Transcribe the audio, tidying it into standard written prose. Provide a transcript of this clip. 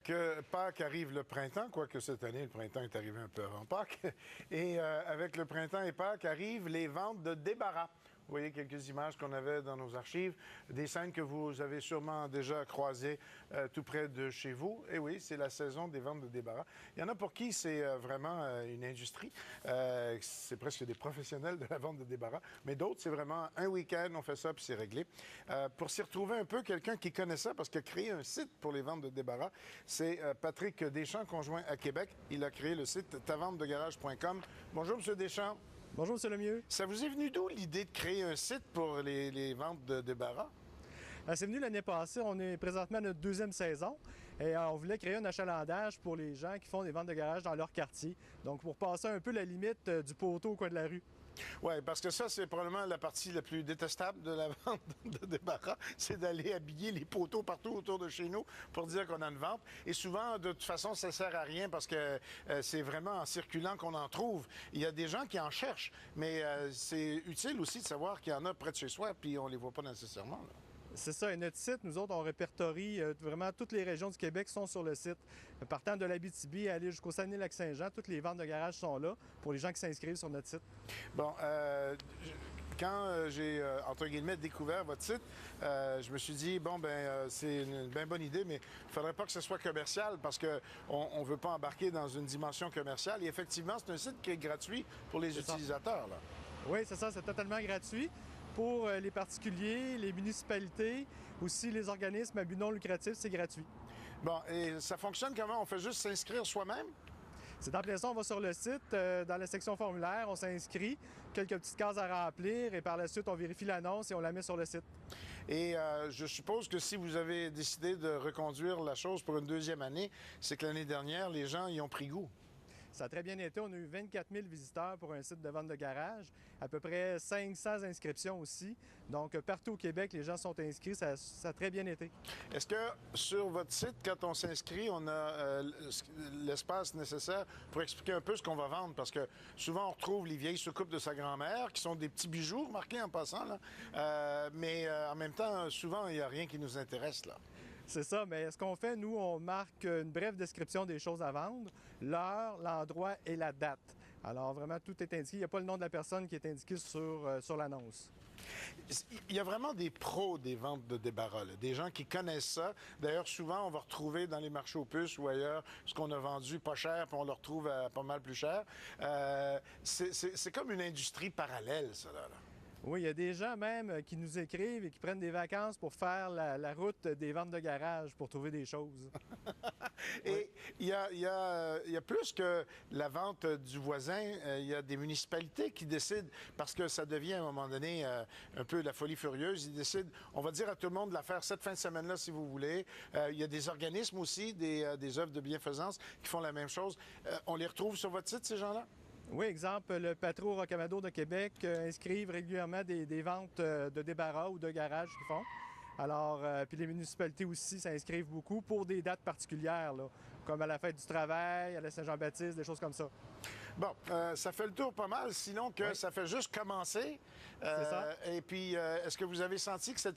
que Pâques arrive le printemps, quoique cette année, le printemps est arrivé un peu avant Pâques. Et avec le printemps et Pâques arrivent les ventes de débarras. Vous voyez quelques images qu'on avait dans nos archives, des scènes que vous avez sûrement déjà croisées tout près de chez vous. Et oui, c'est la saison des ventes de débarras. Il y en a pour qui c'est vraiment une industrie. C'est presque des professionnels de la vente de débarras. Mais d'autres, c'est vraiment un week-end, on fait ça, puis c'est réglé. Pour s'y retrouver un peu, quelqu'un qui connaît ça, parce qu'il a créé un site pour les ventes de débarras, c'est Patrick Deschamps, conjoint à Québec. Il a créé le site taventedegarage.com. Bonjour, M. Deschamps. Bonjour, M. Lemieux. Ça vous est venu d'où l'idée de créer un site pour les ventes de débarras? C'est venu l'année passée. On est présentement à notre deuxième saison et on voulait créer un achalandage pour les gens qui font des ventes de garage dans leur quartier. Donc, pour passer un peu la limite du poteau au coin de la rue. Oui, parce que ça, c'est probablement la partie la plus détestable de la vente de débarras, c'est d'aller habiller les poteaux partout autour de chez nous pour dire qu'on a une vente. Et souvent, de toute façon, ça ne sert à rien parce que c'est vraiment en circulant qu'on en trouve. Il y a des gens qui en cherchent, mais c'est utile aussi de savoir qu'il y en a près de chez soi, puis on ne les voit pas nécessairement, là. C'est ça. Et notre site, nous autres, on répertorie vraiment toutes les régions du Québec sont sur le site. Partant de l'Abitibi à aller jusqu'au Saguenay-Lac-Saint-Jean, toutes les ventes de garage sont là pour les gens qui s'inscrivent sur notre site. Bon, quand j'ai, entre guillemets, découvert votre site, je me suis dit, bon, c'est une bien bonne idée, mais il ne faudrait pas que ce soit commercial parce qu'on ne veut pas embarquer dans une dimension commerciale. Et effectivement, c'est un site qui est gratuit pour les utilisateurs, là. Oui, c'est ça, c'est totalement gratuit. Pour les particuliers, les municipalités, aussi les organismes à but non lucratif, c'est gratuit. Bon, et ça fonctionne comment? On fait juste s'inscrire soi-même? C'est en plein ça, on va sur le site, dans la section formulaire, on s'inscrit, quelques petites cases à remplir et par la suite, on vérifie l'annonce et on la met sur le site. Et je suppose que si vous avez décidé de reconduire la chose pour une deuxième année, c'est que l'année dernière, les gens y ont pris goût. Ça a très bien été. On a eu 24 000 visiteurs pour un site de vente de garage, à peu près 500 inscriptions aussi. Donc, partout au Québec, les gens sont inscrits. Ça a très bien été. Est-ce que sur votre site, quand on s'inscrit, on a l'espace nécessaire pour expliquer un peu ce qu'on va vendre? Parce que souvent, on retrouve les vieilles soucoupes de sa grand-mère, qui sont des petits bijoux, remarquez en passant, là. Mais en même temps, souvent, il n'y a rien qui nous intéresse, là. C'est ça, mais ce qu'on fait, nous, on marque une brève description des choses à vendre, l'heure, l'endroit et la date. Alors, vraiment, tout est indiqué. Il n'y a pas le nom de la personne qui est indiqué sur l'annonce. Il y a vraiment des pros des ventes de débarras, là, des gens qui connaissent ça. D'ailleurs, souvent, on va retrouver dans les marchés aux puces ou ailleurs ce qu'on a vendu pas cher, puis on le retrouve à pas mal plus cher. C'est comme une industrie parallèle, ça, là. Oui, il y a des gens même qui nous écrivent et qui prennent des vacances pour faire la route des ventes de garage pour trouver des choses. Et il y a plus que la vente du voisin, il y a des municipalités qui décident, parce que ça devient à un moment donné un peu la folie furieuse, ils décident, on va dire à tout le monde de la faire cette fin de semaine-là si vous voulez. Il y a des organismes aussi, des œuvres de bienfaisance qui font la même chose. On les retrouve sur votre site, ces gens-là? Oui, exemple, le Patro Rocamadour de Québec inscrivent régulièrement des ventes de débarras ou de garages qu'ils font. Alors, puis les municipalités aussi s'inscrivent beaucoup pour des dates particulières, là, comme à la fête du travail, à la Saint-Jean-Baptiste, des choses comme ça. Bon, ça fait le tour pas mal, sinon que ça fait juste commencer. C'est ça. Et puis, est-ce que vous avez senti que cette